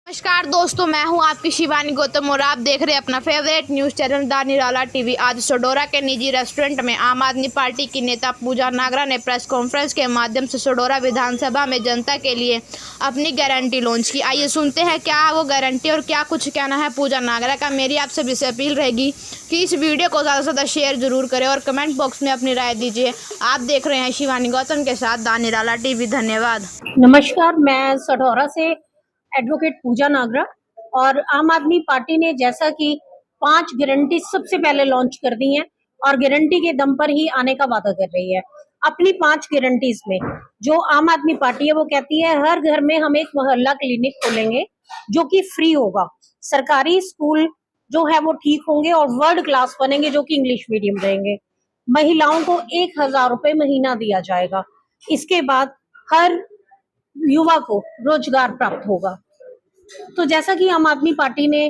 नमस्कार दोस्तों, मैं हूं आपकी शिवानी गौतम और आप देख रहे हैं अपना favourite news channel the Nirala TV. आज सडोरा के निजी रेस्टोरेंट में आम आदमी पार्टी की नेता पूजा नागरा ने प्रेस कॉन्फ्रेंस के माध्यम से सडोरा विधानसभा में जनता के लिए अपनी गारंटी लॉन्च की। आइए सुनते हैं क्या वो गारंटी और क्या कुछ कहना है पूजा नागरा का। मेरी आप सभी से अपील रहेगी कि इस वीडियो को ज़्यादा से ज़्यादा शेयर जरूर करें और कमेंट बॉक्स में अपनी राय दीजिए। आप देख रहे हैं शिवानी गौतम के साथ द निराला टीवी। धन्यवाद। नमस्कार, मैं सढौरा से एडवोकेट पूजा नागरा। और आम आदमी पार्टी ने जैसा कि 5 गारंटी सबसे पहले लॉन्च कर दी हैं और गारंटी के दम पर ही आने का वादा कर रही है। अपनी 5 गारंटीज में जो आम आदमी पार्टी है वो कहती है हर घर में हम एक मोहल्ला क्लिनिक खोलेंगे जो कि फ्री होगा। सरकारी स्कूल जो है वो ठीक होंगे और वर्ल्ड क्लास बनेंगे जो कि इंग्लिश मीडियम रहेंगे। महिलाओं को 1000 रुपए महीना दिया जाएगा। इसके बाद हर युवा को रोजगार प्राप्त होगा। तो जैसा कि आम आदमी पार्टी ने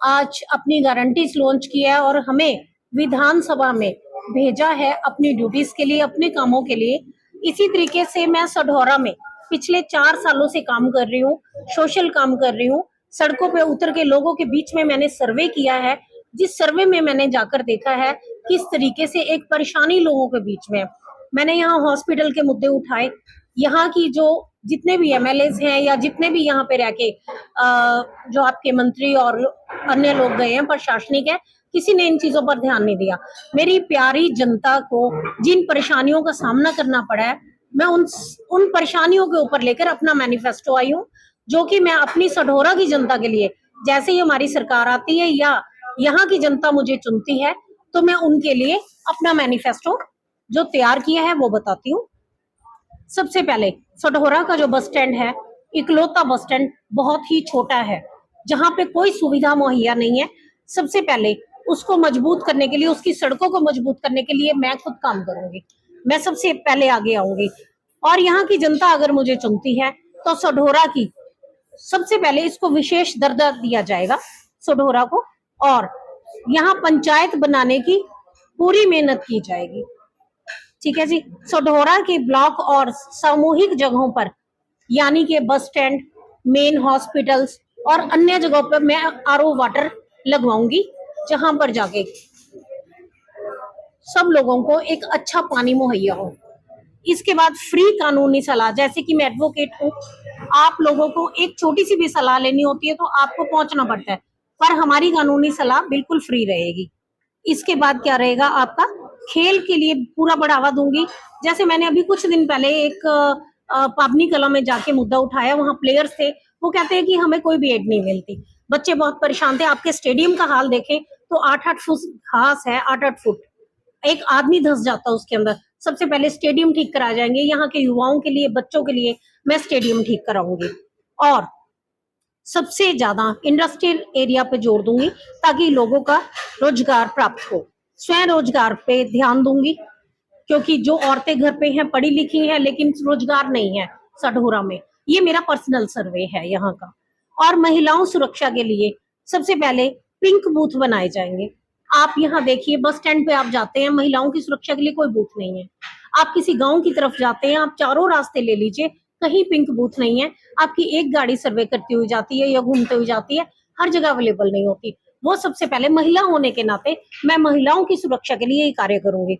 आज अपनी गारंटीज लॉन्च किया है और हमें विधानसभा में भेजा है अपनी ड्यूटीज के लिए, अपने कामों के लिए, इसी तरीके से मैं सढौरा में पिछले 4 सालों से काम कर रही हूँ, सोशल काम कर रही हूँ। सड़कों पे उतर के लोगों के बीच में मैंने सर्वे किया है, जिस सर्वे में मैंने जाकर देखा है किस तरीके से एक परेशानी लोगों के बीच में। मैंने यहाँ हॉस्पिटल के मुद्दे उठाए, यहाँ की जो जितने भी एमएलएज हैं या जितने भी यहाँ पे रह के जो आपके मंत्री और अन्य लोग गए हैं, प्रशासनिक है, किसी ने इन चीजों पर ध्यान नहीं दिया। मेरी प्यारी जनता को जिन परेशानियों का सामना करना पड़ा है, मैं उन परेशानियों के ऊपर लेकर अपना मैनिफेस्टो आई हूँ, जो कि मैं अपनी सढौरा की जनता के लिए, जैसे ही हमारी सरकार आती है या यहाँ की जनता मुझे चुनती है, तो मैं उनके लिए अपना मैनिफेस्टो जो तैयार किया है वो बताती हूँ। सबसे पहले सढौरा का जो बस स्टैंड है, इकलौता बस स्टैंड, बहुत ही छोटा है, जहां पे कोई सुविधा मुहैया नहीं है। सबसे पहले उसको मजबूत करने के लिए, उसकी सड़कों को मजबूत करने के लिए मैं खुद काम करूंगी। मैं सबसे पहले आगे आऊंगी और यहाँ की जनता अगर मुझे चुनती है तो सढौरा की सबसे पहले इसको विशेष दर्जा दिया जाएगा सढौरा को, और यहाँ पंचायत बनाने की पूरी मेहनत की जाएगी। ठीक है जी। सढौरा के ब्लॉक और सामूहिक जगहों पर, यानी कि बस स्टैंड, मेन हॉस्पिटल्स और अन्य जगहों पर मैं आरओ वाटर लगवाऊंगी, जहां पर जाके सब लोगों को एक अच्छा पानी मुहैया हो। इसके बाद फ्री कानूनी सलाह, जैसे कि मैं एडवोकेट हूँ, आप लोगों को एक छोटी सी भी सलाह लेनी होती है तो आपको पहुंचना पड़ता है, पर हमारी कानूनी सलाह बिल्कुल फ्री रहेगी। इसके बाद क्या रहेगा, आपका खेल के लिए पूरा बढ़ावा दूंगी। जैसे मैंने अभी कुछ दिन पहले एक पाबनी कला में जाके मुद्दा उठाया, वहां प्लेयर्स थे, वो कहते हैं कि हमें कोई भी एड नहीं मिलती, बच्चे बहुत परेशान थे। आपके स्टेडियम का हाल देखें तो 8-8 फुट घास है, 8-8 फुट, एक आदमी धंस जाता है उसके अंदर। सबसे पहले स्टेडियम ठीक कराए जाएंगे, यहाँ के युवाओं के लिए, बच्चों के लिए मैं स्टेडियम ठीक कराऊंगी। और सबसे ज्यादा इंडस्ट्रियल एरिया पे जोर दूंगी ताकि लोगों का रोजगार प्राप्त हो। स्वयं रोजगार पे ध्यान दूंगी, क्योंकि जो औरतें घर पे हैं, पढ़ी लिखी हैं, लेकिन रोजगार नहीं है सढौरा में। ये मेरा पर्सनल सर्वे है यहाँ का। और महिलाओं सुरक्षा के लिए सबसे पहले पिंक बूथ बनाए जाएंगे। आप यहाँ देखिए, बस स्टैंड पे आप जाते हैं, महिलाओं की सुरक्षा के लिए कोई बूथ नहीं है। आप किसी गांव की तरफ जाते हैं, आप चारों रास्ते ले लीजिए, कहीं पिंक बूथ नहीं है। आपकी एक गाड़ी सर्वे करती हुई जाती है या घूमते हुई जाती है, हर जगह अवेलेबल नहीं होती। वो सबसे पहले महिला होने के नाते मैं महिलाओं की सुरक्षा के लिए ही कार्य करूंगी।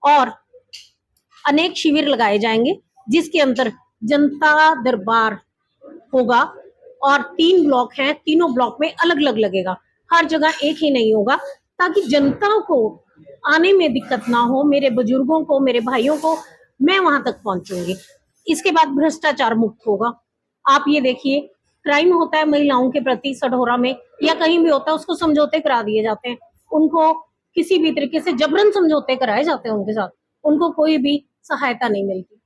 और अनेक शिविर लगाए जाएंगे जिसके अंदर जनता दरबार होगा, और 3 ब्लॉक हैं, तीनों ब्लॉक में अलग अलग लगेगा, हर जगह एक ही नहीं होगा, ताकि जनता को आने में दिक्कत ना हो, मेरे बुजुर्गों को, मेरे भाइयों को मैं वहां तक पहुंचूंगी। इसके बाद भ्रष्टाचार मुक्त होगा। आप ये देखिए, क्राइम होता है महिलाओं के प्रति सढौरा में या कहीं भी होता है, उसको समझौते करा दिए जाते हैं, उनको किसी भी तरीके से जबरन समझौते कराए जाते हैं उनके साथ, उनको कोई भी सहायता नहीं मिलती।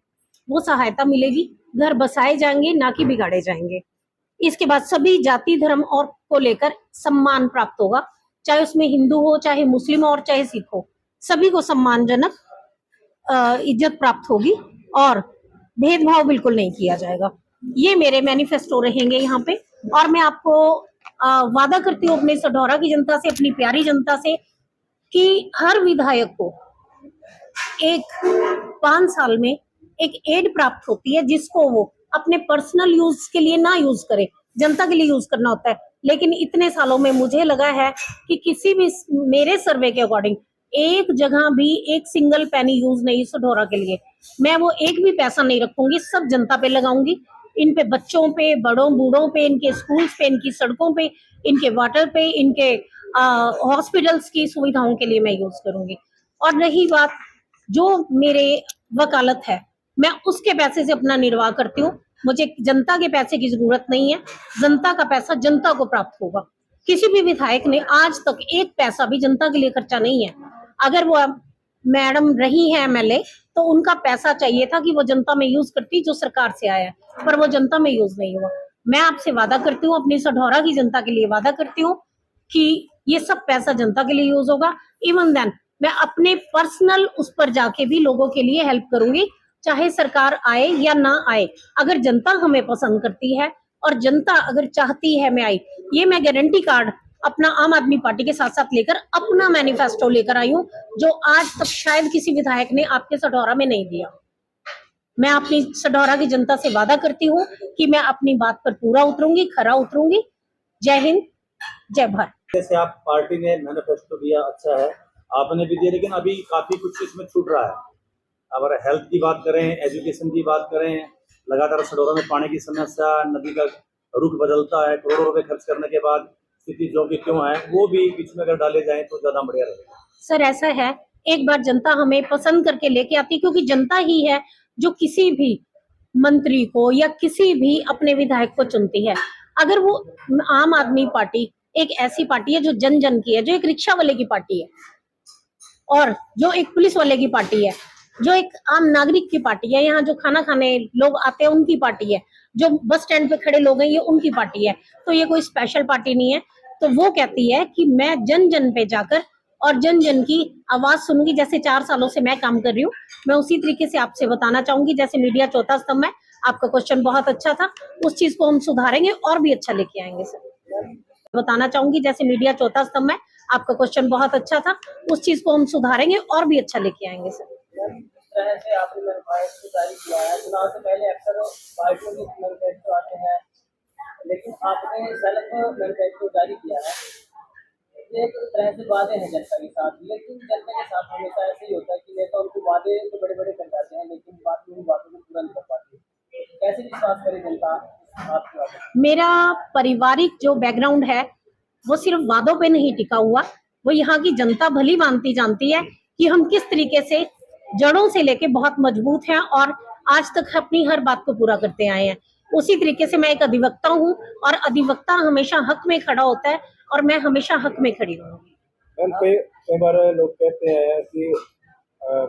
वो सहायता मिलेगी, घर बसाए जाएंगे, ना कि बिगाड़े जाएंगे। इसके बाद सभी जाति धर्म और को लेकर सम्मान प्राप्त होगा, चाहे उसमें हिंदू हो, चाहे मुस्लिम हो और चाहे सिख हो, सभी को सम्मानजनक इज्जत प्राप्त होगी और भेदभाव बिल्कुल नहीं किया जाएगा। ये मेरे मैनिफेस्टो रहेंगे यहाँ पे। और मैं आपको वादा करती हूँ अपने सढौरा की जनता से, अपनी प्यारी जनता से, कि हर विधायक को एक 5 साल में एक एड प्राप्त होती है, जिसको वो अपने पर्सनल यूज के लिए ना यूज करे, जनता के लिए यूज करना होता है। लेकिन इतने सालों में मुझे लगा है कि किसी भी, मेरे सर्वे के अकॉर्डिंग, एक जगह भी एक सिंगल पेनी यूज नहीं सढौरा के लिए। मैं वो एक भी पैसा नहीं रखूंगी, सब जनता पे लगाऊंगी। इन पे, बच्चों पे, बड़ों बूढ़ों पे, इनके स्कूल्स पे, इनकी सड़कों पे, इनके वाटर पे, इनके हॉस्पिटल्स की सुविधाओं के लिए मैं यूज करूंगी। और रही बात जो मेरे वकालत है, मैं उसके पैसे से अपना निर्वाह करती हूँ। मुझे जनता के पैसे की जरूरत नहीं है। जनता का पैसा जनता को प्राप्त होगा। किसी भी विधायक ने आज तक एक पैसा भी जनता के लिए खर्चा नहीं है। अगर वो मैडम रही है एमएलए, तो उनका पैसा चाहिए था कि वो जनता में यूज करती, जो सरकार से आया, पर वो जनता में यूज नहीं हुआ। मैं आपसे वादा करती हूँ, अपनी सढौरा की जनता के लिए वादा करती हूँ कि ये सब पैसा जनता के लिए यूज होगा। इवन देन मैं अपने पर्सनल उस पर जाके भी लोगों के लिए हेल्प करूंगी, चाहे सरकार आए या ना आए। अगर जनता हमें पसंद करती है और जनता अगर चाहती है मैं आई, ये मैं गारंटी कार्ड अपना आम आदमी पार्टी के साथ साथ लेकर अपना मैनिफेस्टो लेकर आई हूँ, जो आज तक शायद किसी विधायक ने आपके सढौरा में नहीं दिया। मैं अपनी सढौरा की जनता से वादा करती हूँ कि मैं अपनी बात पर पूरा उतरूंगी, खरा उतरूंगी। जय हिंद, जय भारत। जैसे आप पार्टी ने मैनिफेस्टो दिया, अच्छा है, आपने भी दिया, लेकिन अभी काफी कुछ इसमें छूट रहा है। अगर हेल्थ की बात करें, एजुकेशन की बात करें, लगातार सढौरा में पानी की समस्या, नदी का रुख बदलता है, करोड़ों रुपए खर्च करने के बाद स्थिति जो कि क्यों है, वो भी बीच में अगर डाले जाए तो ज्यादा बढ़िया रहेगा। सर ऐसा है, एक बार जनता हमें पसंद करके लेके आती, क्योंकि जनता ही है जो किसी भी मंत्री को या किसी भी अपने विधायक को चुनती है। अगर वो आम आदमी पार्टी एक ऐसी पार्टी है जो जन जन की है, जो एक रिक्शा वाले की पार्टी है, और जो एक पुलिस वाले की पार्टी है, जो एक आम नागरिक की पार्टी है, यहाँ जो खाना खाने लोग आते हैं उनकी पार्टी है, जो बस स्टैंड पे खड़े लोग हैं ये उनकी पार्टी है, तो ये कोई स्पेशल पार्टी नहीं है। तो वो कहती है कि मैं जन जन पे जाकर और जन जन की आवाज सुनूंगी। जैसे 4 सालों से मैं काम कर रही हूँ, मैं उसी तरीके से आपसे बताना चाहूंगी। जैसे मीडिया चौथा स्तंभ है, आपका क्वेश्चन बहुत अच्छा था, उस चीज को हम सुधारेंगे और भी अच्छा लेके आएंगे सर। बताना चाहूंगी, जैसे मीडिया चौथा स्तंभ है, आपका क्वेश्चन बहुत अच्छा था, उस चीज को हम सुधारेंगे और भी अच्छा लेके आएंगे सर। तरह से आपने मैनिफेस्टो जारी किया है, चुनाव से पहले अक्सर पार्टियों के मैनिफेस्टो आते हैं, लेकिन आपने सेल्फ मैनिफेस्टो जारी किया है। एक तरह से वादे हैं जनता के साथ, लेकिन जनता के साथ हमेशा ऐसे ही होता है कि नेता उनको वादे तो बड़े बड़े कर जाते हैं, लेकिन बात उन बातों को पूरा नहीं कर पाती। कैसे विश्वास करे जनता आपके बारे में? मेरा पारिवारिक जो बैकग्राउंड है वो सिर्फ वादों पे नहीं टिका हुआ, वो यहाँ की जनता भली भांति जानती है कि हम किस तरीके से जड़ों से लेके बहुत मजबूत हैं और आज तक अपनी हर बात को पूरा करते आए हैं। उसी तरीके से मैं एक अधिवक्ता हूँ और अधिवक्ता हमेशा हक में खड़ा होता है और मैं हमेशा हक में खड़ी रहूंगी। कई बार लोग कहते हैं कि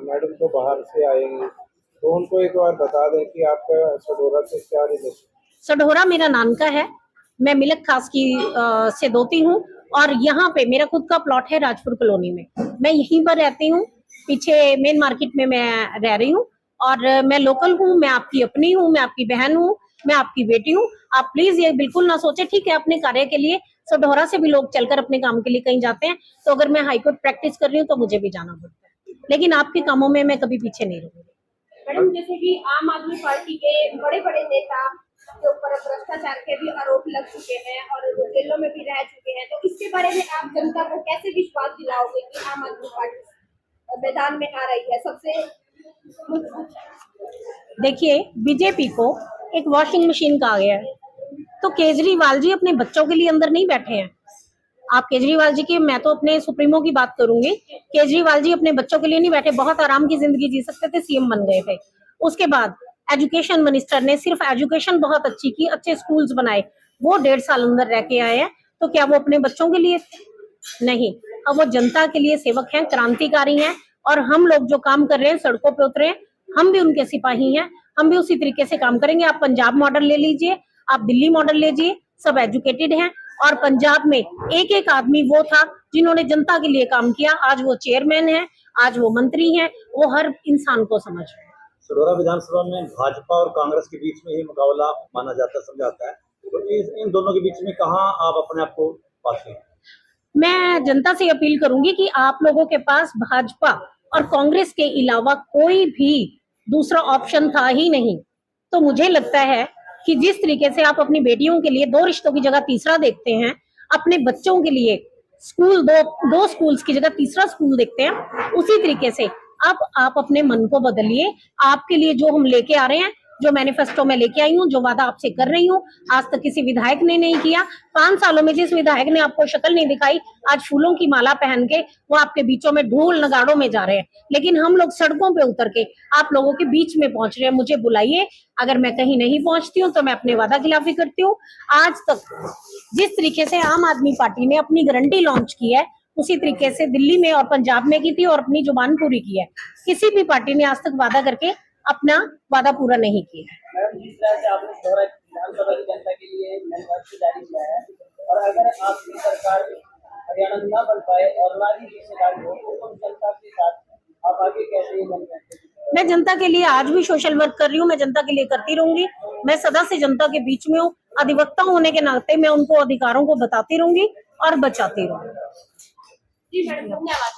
मैडम तो बाहर से आएंगे, तो उनको एक बार बता दें कि आपका सढौरा से क्या रिलेशन? सढौरा मेरा नानका है, मैं मिलक खास की से दोती हूँ और यहाँ पे मेरा खुद का प्लॉट है राजपुर कॉलोनी में, मैं यहीं पर रहती हूँ। पीछे मेन मार्केट में मैं रह रही हूँ और मैं लोकल हूँ, मैं आपकी अपनी हूँ, मैं आपकी बहन हूँ, मैं आपकी बेटी हूँ। आप प्लीज ये बिल्कुल ना सोचे, ठीक है, अपने कार्य के लिए सढौरा से भी लोग चलकर अपने काम के लिए कहीं जाते हैं, तो अगर मैं हाईकोर्ट प्रैक्टिस कर रही हूँ तो मुझे भी जाना पड़ता है, लेकिन आपके कामों में मैं कभी पीछे नहीं रहूंगी। मैडम, जैसे कि आम आदमी पार्टी के बड़े बड़े नेता के ऊपर भ्रष्टाचार के भी आरोप लग चुके हैं और वो जेलों में भी रह चुके हैं, तो इसके बारे में आप जनता को कैसे विश्वास दिलाओगे कि आम आदमी पार्टी मैदान में आ रही है सबसे? देखिए, बीजेपी को एक वॉशिंग मशीन कहा गया है, तो केजरीवाल जी अपने बच्चों के लिए अंदर नहीं बैठे हैं। आप केजरीवाल जी की, मैं तो अपने सुप्रीमो की बात करूंगी, केजरीवाल जी अपने बच्चों के लिए नहीं बैठे, बहुत आराम की जिंदगी जी सकते थे, सीएम बन गए थे। उसके बाद एजुकेशन मिनिस्टर ने सिर्फ एजुकेशन बहुत अच्छी की, अच्छे स्कूल्स बनाए, वो 1.5 साल अंदर रह के आए हैं, तो क्या वो अपने बच्चों के लिए? नहीं, अब वो जनता के लिए सेवक हैं, क्रांतिकारी हैं, और हम लोग जो काम कर रहे हैं, सड़कों पे उतरे हैं, हम भी उनके सिपाही हैं, हम भी उसी तरीके से काम करेंगे। आप पंजाब मॉडल ले लीजिए, आप दिल्ली मॉडल लीजिए, सब एजुकेटेड हैं, और पंजाब में एक एक आदमी वो था जिन्होंने जनता के लिए काम किया, आज वो चेयरमैन है, आज वो मंत्री हैं, वो हर इंसान को समझ रहे हैं। सढौरा विधानसभा में भाजपा और कांग्रेस के बीच में ही मुकाबला माना जाता, समझाता है, तो इन दोनों के बीच में कहाँ आप अपने आप को पाते हैं? मैं जनता से अपील करूंगी कि आप लोगों के पास भाजपा और कांग्रेस के अलावा कोई भी दूसरा ऑप्शन था ही नहीं, तो मुझे लगता है कि जिस तरीके से आप अपनी बेटियों के लिए 2 रिश्तों की जगह तीसरा देखते हैं, अपने बच्चों के लिए स्कूल दो स्कूल्स की जगह तीसरा स्कूल देखते हैं, उसी तरीके से अब आप अपने मन को बदलिए। आपके लिए जो हम लेके आ रहे हैं, जो मैनिफेस्टो में लेके आई हूँ, जो वादा आपसे कर रही हूँ, आज तक किसी विधायक ने नहीं किया। 5 सालों में जिस विधायक ने आपको शक्ल नहीं दिखाई, आज फूलों की माला पहन के वो आपके बीचों में ढोल नगाड़ों में जा रहे हैं। लेकिन हम लोग सड़कों पे उतर के आप लोगों के बीच में पहुंच रहे हैं। मुझे बुलाइए, अगर मैं कहीं नहीं पहुंचती हूँ तो मैं अपने वादा खिलाफी करती हूँ। आज तक जिस तरीके से आम आदमी पार्टी ने अपनी गारंटी लॉन्च की है, उसी तरीके से दिल्ली में और पंजाब में की थी और अपनी जुबान पूरी की है। किसी भी पार्टी ने आज तक वादा करके अपना वादा पूरा नहीं किया। मैडम, जिस तरह से आपने दोहरा विधानसभा की जनता के लिए मैनिफेस्टो जारी किया है, और अगर आपकी सरकार हरियाणा में ना बन पाए और ना ही हिस्सेदारी हो, तो जनता के साथ आप आगे कैसे ये मैनिफेस्टो? मैं जनता के लिए आज भी सोशल वर्क कर रही हूँ, मैं जनता के लिए करती रहूंगी। मैं सदा से जनता के बीच में हूँ। अधिवक्ता होने के नाते मैं उनको अधिकारों को बताती रहूंगी और बचाती रहूंगी। जी मैडम, धन्यवाद।